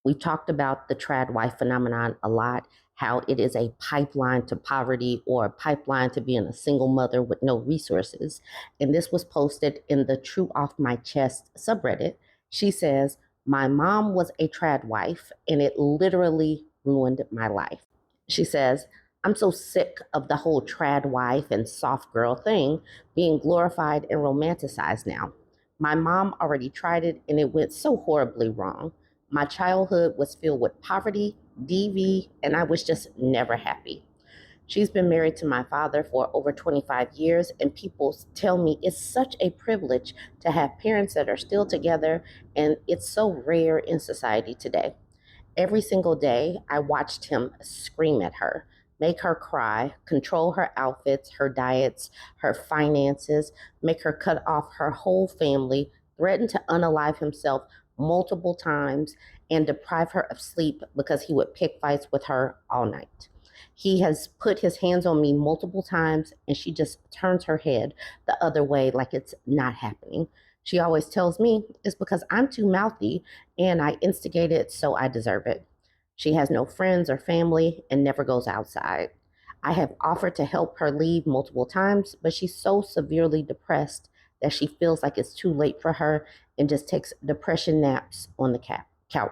We've talked about the Tradwife phenomenon a lot, how it is a pipeline to poverty or a pipeline to being a single mother with no resources. And this was posted in the True Off My Chest subreddit. She says, "My mom was a Tradwife and it literally ruined my life." She says, "I'm so sick of the whole Tradwife and soft girl thing being glorified and romanticized now. My mom already tried it and it went so horribly wrong. My childhood was filled with poverty, DV, and I was just never happy. She's been married to my father for over 25 years, and people tell me it's such a privilege to have parents that are still together, and it's so rare in society today. Every single day, I watched him scream at her, make her cry, control her outfits, her diets, her finances, make her cut off her whole family, threaten to unalive himself multiple times, and deprive her of sleep because he would pick fights with her all night. He has put his hands on me multiple times, and she just turns her head the other way like it's not happening. She always tells me it's because I'm too mouthy and I instigate it, so I deserve it. She has no friends or family and never goes outside. I have offered to help her leave multiple times, but she's so severely depressed that she feels like it's too late for her and just takes depression naps on the couch.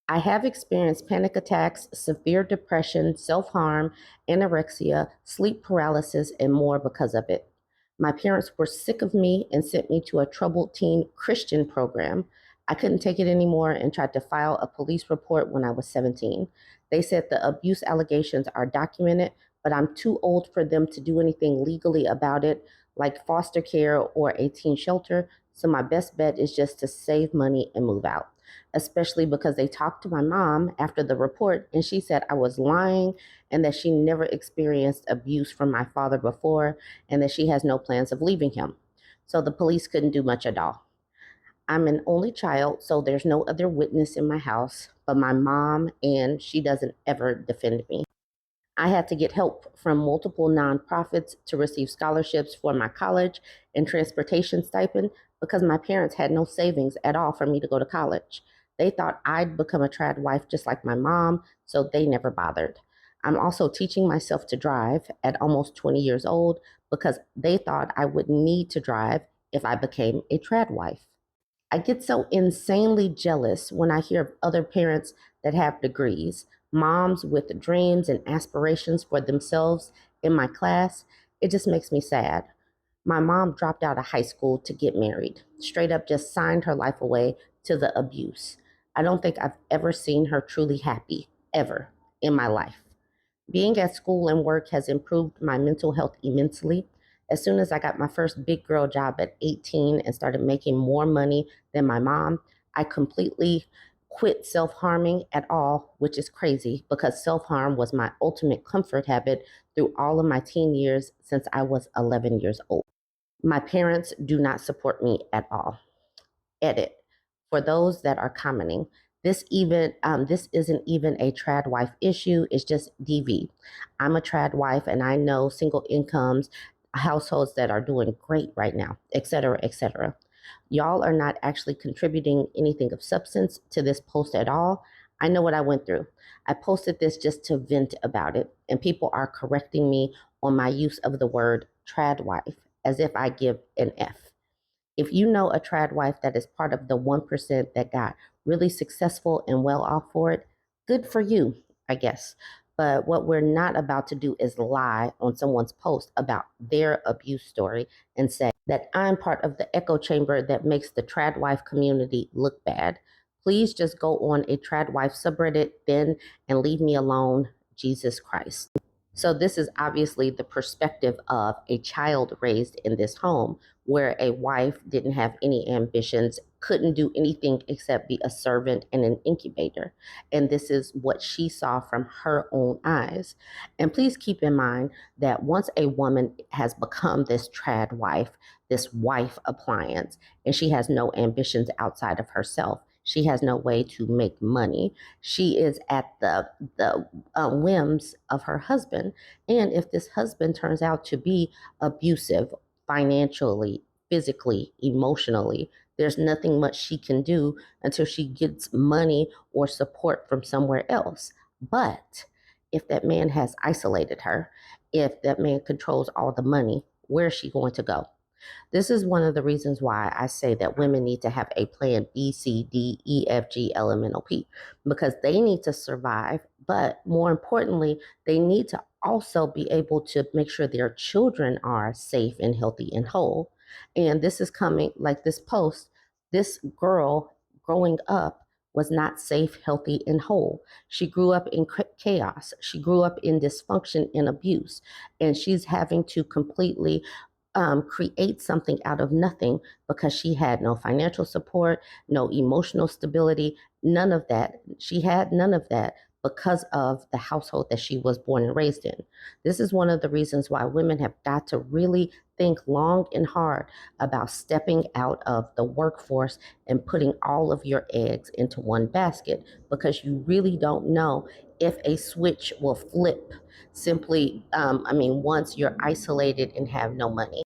I have experienced panic attacks, severe depression, self harm, anorexia, sleep paralysis, and more because of it. My parents were sick of me and sent me to a troubled teen Christian program. I couldn't take it anymore and tried to file a police report when I was 17. They said the abuse allegations are documented, but I'm too old for them to do anything legally about it, like foster care or a teen shelter. So my best bet is just to save money and move out, especially because they talked to my mom after the report and she said I was lying and that she never experienced abuse from my father before and that she has no plans of leaving him. So the police couldn't do much at all. I'm an only child, so there's no other witness in my house but my mom, and she doesn't ever defend me. I had to get help from multiple nonprofits to receive scholarships for my college and transportation stipend because my parents had no savings at all for me to go to college. They thought I'd become a trad wife just like my mom, so they never bothered. I'm also teaching myself to drive at almost 20 years old because they thought I would need to drive if I became a trad wife. I get so insanely jealous when I hear of other parents that have degrees, moms with dreams and aspirations for themselves in my class. It just makes me sad. My mom dropped out of high school to get married, straight up just signed her life away to the abuse. I don't think I've ever seen her truly happy, ever, in my life. Being at school and work has improved my mental health immensely. As soon as I got my first big girl job at 18 and started making more money than my mom, I completely quit self harming at all, which is crazy because self harm was my ultimate comfort habit through all of my teen years since I was 11 years old. My parents do not support me at all. Edit. For those that are commenting, this isn't even a trad wife issue. It's just DV. I'm a trad wife, and I know single incomes, households that are doing great right now, et cetera, et cetera. Y'all are not actually contributing anything of substance to this post at all. I know what I went through. I posted this just to vent about it, and people are correcting me on my use of the word trad wife as if I give an F. If you know a trad wife that is part of the 1% that got really successful and well off for it, good for you, I guess. But what we're not about to do is lie on someone's post about their abuse story and say that I'm part of the echo chamber that makes the trad wife community look bad. Please just go on a trad wife subreddit then and leave me alone, Jesus Christ. So, this is obviously the perspective of a child raised in this home where a wife didn't have any ambitions, couldn't do anything except be a servant and an incubator. And this is what she saw from her own eyes. And please keep in mind that once a woman has become this trad wife, this wife appliance, and she has no ambitions outside of herself, she has no way to make money. She is at the whims of her husband. And if this husband turns out to be abusive financially, physically, emotionally, There's nothing much she can do until she gets money or support from somewhere else. But if that man has isolated her, if that man controls all the money, where is she going to go? This is one of the reasons why I say that women need to have a plan B, C, D, E, F, G, L, M, N, O, P, because they need to survive. But more importantly, they need to also be able to make sure their children are safe and healthy and whole. And this is coming like this post. This girl growing up was not safe, healthy, and whole. She grew up in chaos. She grew up in dysfunction and abuse. And she's having to completely create something out of nothing because she had no financial support, no emotional stability, none of that. She had none of that because of the household that she was born and raised in. This is one of the reasons why women have got to really think long and hard about stepping out of the workforce and putting all of your eggs into one basket, because you really don't know if a switch will flip simply, once you're isolated and have no money.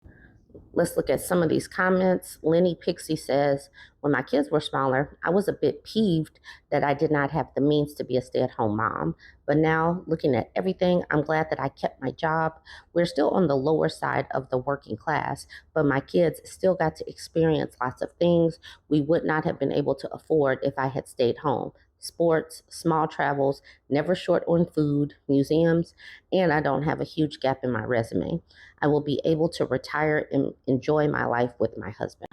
Let's look at some of these comments. Lenny Pixie says, when my kids were smaller, I was a bit peeved that I did not have the means to be a stay-at-home mom. But now, looking at everything, I'm glad that I kept my job. We're still on the lower side of the working class, but my kids still got to experience lots of things we would not have been able to afford if I had stayed home. Sports, small travels, never short on food, museums, and I don't have a huge gap in my resume. I will be able to retire and enjoy my life with my husband.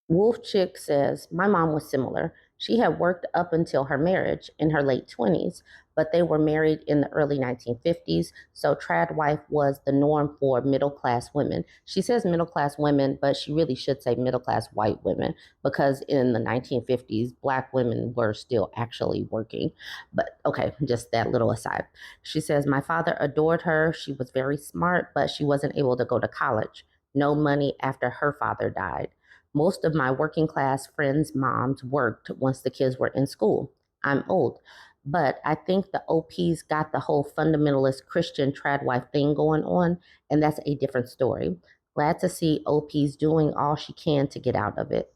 Wolf Chick says, my mom was similar. She had worked up until her marriage in her late 20s, but they were married in the early 1950s, so Tradwife was the norm for middle class women. She says middle class women, but she really should say middle class white women, because in the 1950s, black women were still actually working. But okay, just that little aside. She says, my father adored her. She was very smart, but she wasn't able to go to college. No money after her father died. Most of my working class friends' moms worked once the kids were in school. I'm old, but I think the OP's got the whole fundamentalist Christian tradwife thing going on, and that's a different story. Glad to see OP's doing all she can to get out of it.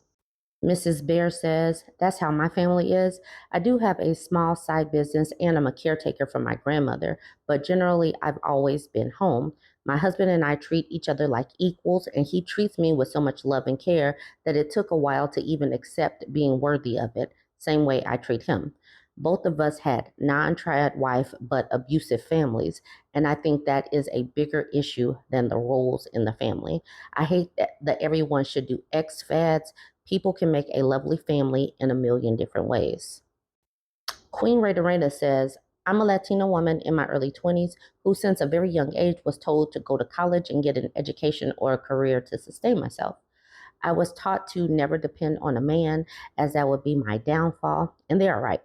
Mrs. Bear says, that's how my family is. I do have a small side business and I'm a caretaker for my grandmother, but generally I've always been home. My husband and I treat each other like equals, and he treats me with so much love and care that it took a while to even accept being worthy of it, same way I treat him. Both of us had non-trad wife but abusive families, and I think that is a bigger issue than the roles in the family. I hate that everyone should do X fads. People can make a lovely family in a million different ways. Queen Raiderena says, I'm a Latina woman in my early 20s who, since a very young age, was told to go to college and get an education or a career to sustain myself. I was taught to never depend on a man, as that would be my downfall, and they are right.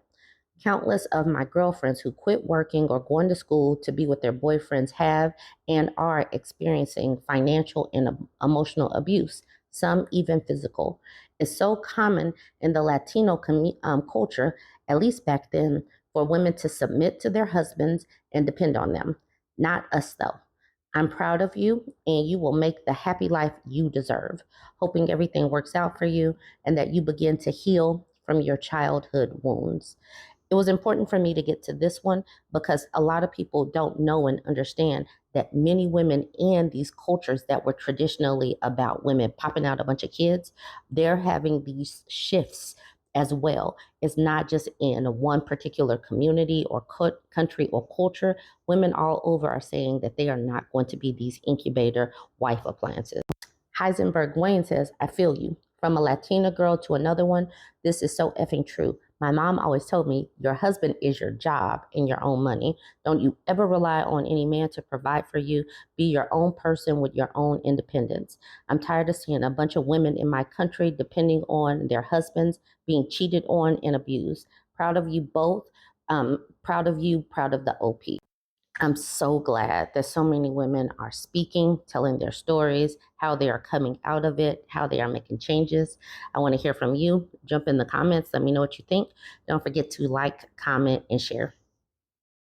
Countless of my girlfriends who quit working or going to school to be with their boyfriends have and are experiencing financial and emotional abuse, some even physical. It's so common in the Latino culture, at least back then, for women to submit to their husbands and depend on them. Not us, though. I'm proud of you, and you will make the happy life you deserve. Hoping everything works out for you and that you begin to heal from your childhood wounds. It was important for me to get to this one because a lot of people don't know and understand that many women in these cultures that were traditionally about women popping out a bunch of kids, they're having these shifts as well. It's not just in one particular community or country or culture. Women all over are saying that they are not going to be these incubator wife appliances. Heisenberg Wayne says, I feel you. From a Latina girl to another one, this is so effing true. My mom always told me, your husband is your job and your own money. Don't you ever rely on any man to provide for you. Be your own person with your own independence. I'm tired of seeing a bunch of women in my country depending on their husbands, being cheated on and abused. Proud of you both. Proud of you, proud of the OP. I'm so glad that so many women are speaking, telling their stories, how they are coming out of it, how they are making changes. I want to hear from you. Jump in the comments. Let me know what you think. Don't forget to like, comment, and share.